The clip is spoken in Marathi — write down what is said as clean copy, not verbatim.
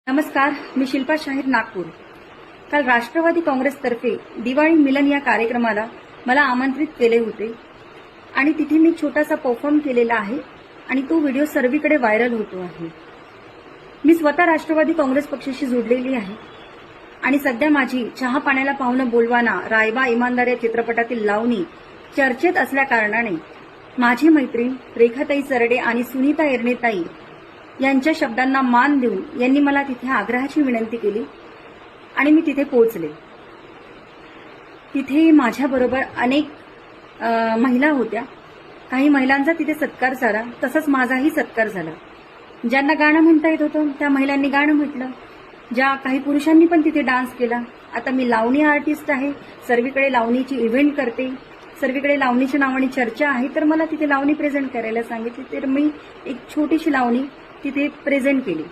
नमस्कार, मी शिल्पा शाहीर, नागपूर। काल राष्ट्रवादी काँग्रेसतर्फे दिवाळी मिलन या कार्यक्रमाला मला आमंत्रित केले होते आणि तिथे मी छोटासा परफॉर्म केलेला आहे आणि तो व्हिडिओ सर्वीकडे व्हायरल होतो आहे। मी स्वतः राष्ट्रवादी काँग्रेस पक्षाशी जोडलेली आहे आणि सध्या माझी चहा पाण्याला पाहुणं बोलवाना, रायबा इमानदार या चित्रपटातील लावणी चर्चेत असल्या कारणाने माझी मैत्रीण रेखाताई चरडे आणि सुनीता एरनेताई यांच्या शब्दांना मान देऊन यांनी मला तिथे आग्रहाची विनंती केली आणि मी तिथे पोहोचले। तिथे माझ्याबरोबर अनेक महिला होत्या। काही महिलांचा तिथे सत्कार झाला, तसंच माझाही सत्कार झाला। ज्यांना गाणं म्हणता येत होतं त्या महिलांनी गाणं म्हटलं, ज्या काही पुरुषांनी पण तिथे डान्स केला। आता मी लावणी आर्टिस्ट आहे, सर्वीकडे लावणीची इव्हेंट करते, सर्वीकडे लावणीच्या नावाने चर्चा आहे, तर मला तिथे लावणी प्रेझेंट करायला सांगितली, तर मी एक छोटीशी लावणी तिथे प्रेझेंट केली।